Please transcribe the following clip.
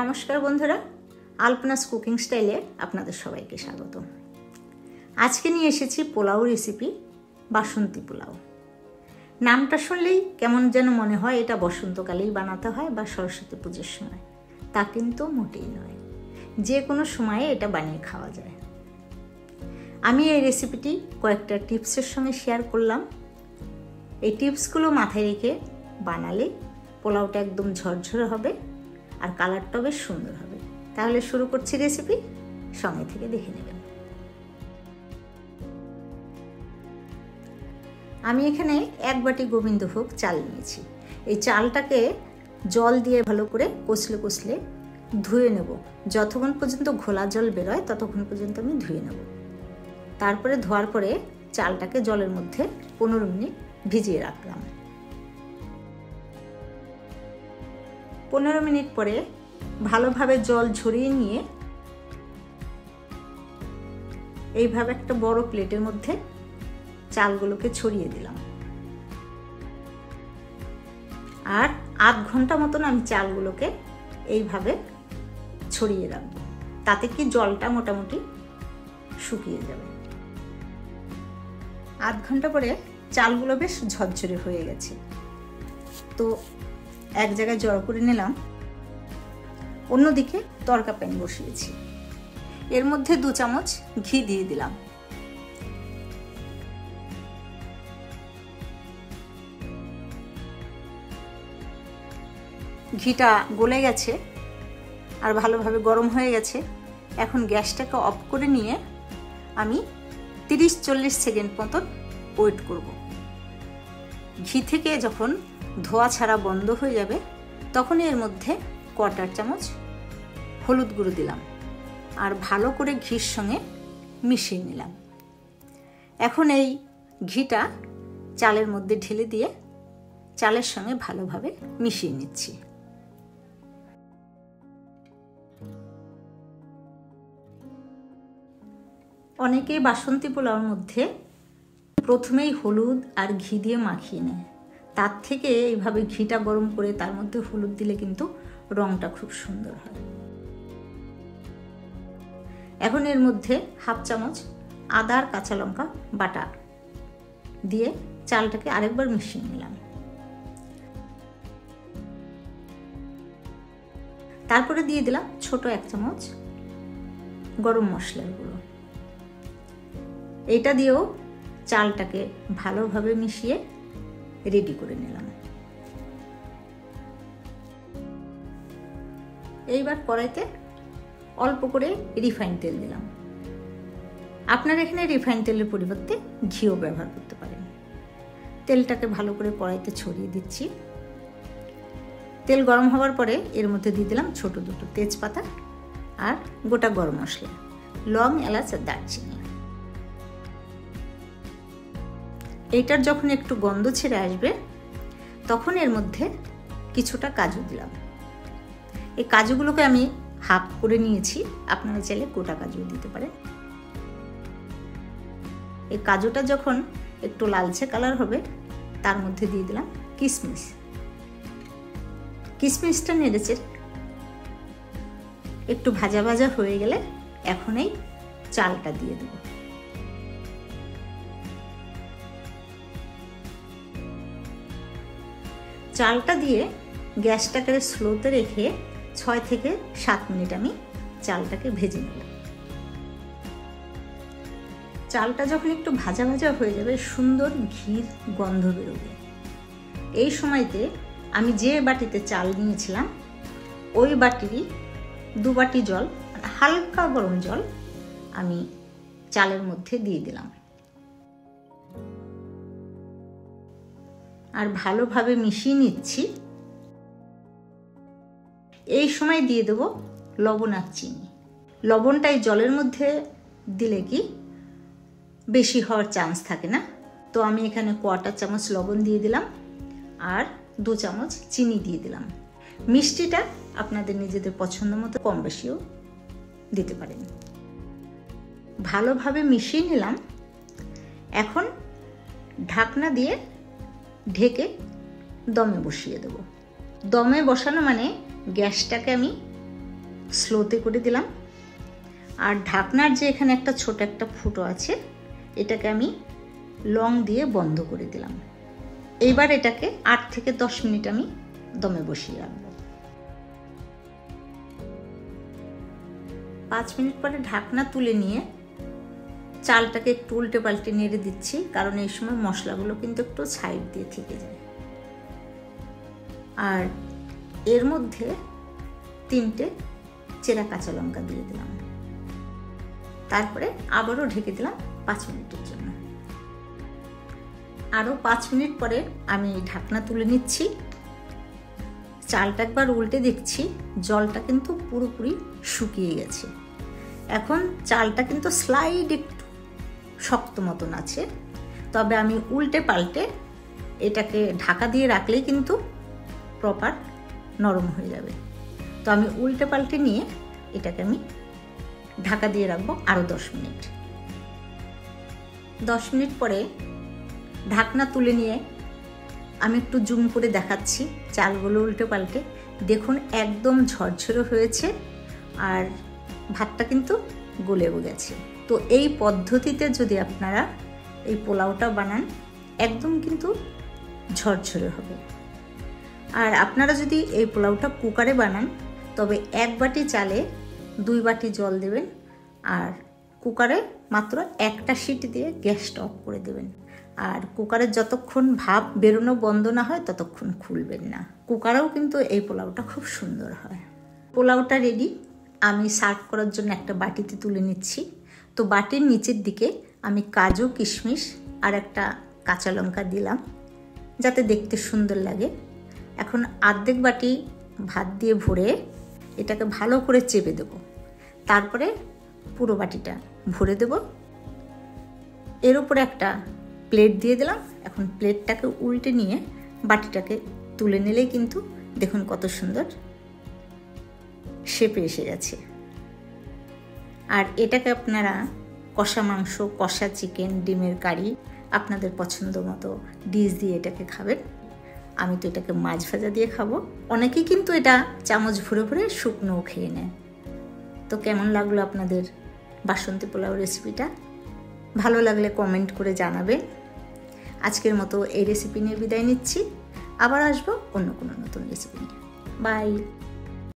নমস্কার বন্ধুরা, আলপনাস কুকিং স্টাইলে আপনাদের সবাইকে স্বাগত। আজকে নিয়ে এসেছি পোলাও রেসিপি, বাসন্তী পোলাও। নামটা শুনলেই কেমন যেন মনে হয় এটা বসন্তকালেই বানাতে হয় বা সরস্বতী পুজোর সময়। তা কিন্তু মোটেই নয়, যে কোনো সময়ে এটা বানিয়ে খাওয়া যায়। আমি এই রেসিপিটি কয়েকটা টিপসের সঙ্গে শেয়ার করলাম। এই টিপসগুলো মাথায় রেখে বানালে পোলাওটা একদম ঝরঝরে হবে আর কালারটাও বেশ সুন্দর হবে। তাহলে শুরু করছি রেসিপি, সঙ্গে থেকে দেখে নেবেন। আমি এখানে 1 বাটি গোবিন্দভোগ চাল নিয়েছি। এই চালটাকে জল দিয়ে ভালো করে কষলে ধুয়ে নেব। যতক্ষণ পর্যন্ত ঘোলা জল বেরোয় ততক্ষণ পর্যন্ত আমি ধুয়ে নেব। তারপরে ধোয়ার পরে চালটাকে জলের মধ্যে 15 মিনিট ভিজিয়ে রাখলাম। 15 মিনিট পরে ভালোভাবে জল ঝরিয়ে নিয়ে এইভাবে একটা বড় প্লেটের মধ্যে চালগুলোকে ছড়িয়ে দিলাম। আর আধ ঘন্টা মতন আমি চালগুলোকে এইভাবে ছড়িয়ে রাখবো, তাতে কি জলটা মোটামুটি শুকিয়ে যাবে। আধ ঘন্টা পরে চালগুলো বেশ ঝরঝরে হয়ে গেছে, তো এক জায়গায় জড়ো করে নিলাম। অন্যদিকে তড়কা প্যান বসিয়েছি, এর মধ্যে 2 চামচ ঘি দিয়ে দিলাম। ঘিটা গলে গেছে আর ভালোভাবে গরম হয়ে গেছে। এখন গ্যাসটাকে অফ করে নিয়ে আমি 30-40 সেকেন্ড মতন ওয়েট করব। ঘি থেকে যখন ধোয়া ছাড়া বন্ধ হয়ে যাবে তখন এর মধ্যে 1/4 চামচ হলুদ গুঁড়ো দিলাম আর ভালো করে ঘির সঙ্গে মিশিয়ে নিলাম। এখন এই ঘিটা চালের মধ্যে ঢেলে দিয়ে চালের সঙ্গে ভালোভাবে মিশিয়ে নিচ্ছি। অনেকেই বাসন্তী পোলাওর মধ্যে প্রথমেই হলুদ আর ঘি দিয়ে মাখিয়ে নেয়। তার থেকে এইভাবে ঘিটা গরম করে তার মধ্যে হলুদ দিলে কিন্তু রংটা খুব সুন্দর হয়। এখন এর মধ্যে 1/2 চামচ আদা আর কাঁচা লঙ্কা বাটা দিয়ে চালটাকে আরেকবার মিশিয়ে নিলাম। তারপরে দিয়ে দিলাম ছোট 1 চামচ গরম মশলার গুঁড়ো। এটা দিয়েও চালটাকে ভালোভাবে মিশিয়ে রেডি করে নিলাম। এইবার কড়াইতে অল্প করে রিফাইন তেল দিলাম। আপনারা এখানে রিফাইন তেলের পরিবর্তে ঘিও ব্যবহার করতে পারেন। তেলটাকে ভালো করে কড়াইতে ছড়িয়ে দিচ্ছি। তেল গরম হওয়ার পরে এর মধ্যে দিয়ে দিলাম ছোট 2 তেজপাতা আর গোটা গরম মশলা, লং, এলাচ আর দারচিনি। এইটার যখন একটু গন্ধ ছেড়ে আসবে তখন এর মধ্যে কিছুটা কাজু দিলাম। এই কাজুগুলোকে আমি হাফ করে নিয়েছি, আপনারা চাইলে গোটা কাজু দিতে পারেন। এই কাজুটা যখন একটু লালচে কালার হবে তার মধ্যে দিয়ে দিলাম কিশমিশ। কিশমিশটা নেড়েচে একটু ভাজা ভাজা হয়ে গেলে এখন এই চালটা দিয়ে দেব। চালটা দিয়ে গ্যাসটাকে স্লোতে রেখে 6 থেকে 7 মিনিট আমি চালটাকে ভেজে নেব। চালটা যখন একটু ভাজা ভাজা হয়ে যাবে, সুন্দর ঘির গন্ধ বেরোবে। এই সময়তে আমি যে বাটিতে চাল নিয়েছিলাম ওই বাটিরই 2 বাটি জল, হালকা গরম জল আমি চালের মধ্যে দিয়ে দিলাম আর ভালোভাবে মিশিয়ে নিচ্ছি। এই সময় দিয়ে দেব লবণ আর চিনি। লবণটাই জলের মধ্যে দিলে কি বেশি হওয়ার চান্স থাকে না, তো আমি এখানে 1/4 চামচ লবণ দিয়ে দিলাম আর 2 চামচ চিনি দিয়ে দিলাম। মিষ্টিটা আপনাদের নিজেদের পছন্দ মতো কম বেশিও দিতে পারেন। ভালোভাবে মিশিয়ে নিলাম। এখন ঢাকনা দিয়ে ঢেকে দমে বসিয়ে দেব। দমে বসানো মানে গ্যাসটাকে আমি স্লোতে করে দিলাম। আর ঢাকনার যে এখানে একটা ছোট একটা ফুটো আছে, এটাকে আমি লং দিয়ে বন্ধ করে দিলাম। এইবার এটাকে 8 থেকে 10 মিনিট আমি দমে বসিয়ে রাখবো। 5 মিনিট পরে ঢাকনা তুলে নিয়ে চালটাকে একটু উল্টে পাল্টে নেড়ে দিচ্ছি, কারণ এই সময় মশলাগুলো কিন্তু একটু সাইড দিয়ে থেকে যায়। আর এর মধ্যে 3টে চেরা কাঁচা লঙ্কা দিয়ে দিলাম। তারপরে আবারও ঢেকে দিলাম 5 মিনিটের জন্য। আরও 5 মিনিট পরে আমি ঢাকনা তুলে নিচ্ছি। চালটা একবার উল্টে দেখছি, জলটা কিন্তু পুরোপুরি শুকিয়ে গেছে। এখন চালটা কিন্তু স্লাইড একটু শক্ত মতন আছে, তবে আমি উল্টে পাল্টে এটাকে ঢাকা দিয়ে রাখলেই কিন্তু প্রপার নরম হয়ে যাবে। তো আমি উল্টে পাল্টে নিয়ে এটাকে আমি ঢাকা দিয়ে রাখবো আরও 10 মিনিট। 10 মিনিট পরে ঢাকনা তুলে নিয়ে আমি একটু জুম করে দেখাচ্ছি চালগুলো উল্টে পাল্টে। দেখুন একদম ঝরঝরে হয়েছে আর ভাতটা কিন্তু গলেও গেছে। তো এই পদ্ধতিতে যদি আপনারা এই পোলাওটা বানান, একদম কিন্তু ঝরঝরে হবে। আর আপনারা যদি এই পোলাওটা কুকারে বানান, তবে 1 বাটি চালে 2 বাটি জল দেবেন, আর কুকারে মাত্র 1টা সিটি দিয়ে গ্যাসটা অফ করে দেবেন। আর কুকারের যতক্ষণ ভাপ বেরোনো বন্ধ না হয় ততক্ষণ খুলবেন না। কুকারেও কিন্তু এই পোলাওটা খুব সুন্দর হয়। পোলাওটা রেডি। আমি সার্ভ করার জন্য একটা বাটিতে তুলে নিচ্ছি। তো বাটির নিচের দিকে আমি কাজু, কিশমিশ আর একটা কাঁচা লঙ্কা দিলাম, যাতে দেখতে সুন্দর লাগে। এখন অর্ধেক বাটি ভাত দিয়ে ভরে এটাকে ভালো করে চেপে দেব। তারপরে পুরো বাটিটা ভরে দেব। এর উপরে একটা প্লেট দিয়ে দিলাম। এখন প্লেটটাকে উল্টে নিয়ে বাটিটাকে তুলে নিলেই কিন্তু দেখুন কত সুন্দর শেপে এসে গেছে। আর এটাকে আপনারা কষা মাংস, কষা চিকেন, ডিমের কারি, আপনাদের পছন্দ মতো ডিশ দিয়ে এটাকে খাবেন। আমি তো এটাকে মাছ ভাজা দিয়ে খাবো। অনেকেই কিন্তু এটা চামচ ভরে ভরে শুকনোও খেয়ে নেয়। তো কেমন লাগলো আপনাদের বাসন্তী পোলাও রেসিপিটা? ভালো লাগলে কমেন্ট করে জানাবেন। আজকের মতো এই রেসিপি নিয়ে বিদায় নিচ্ছি। আবার আসবো অন্য কোনো নতুন রেসিপি নিয়ে। বাই।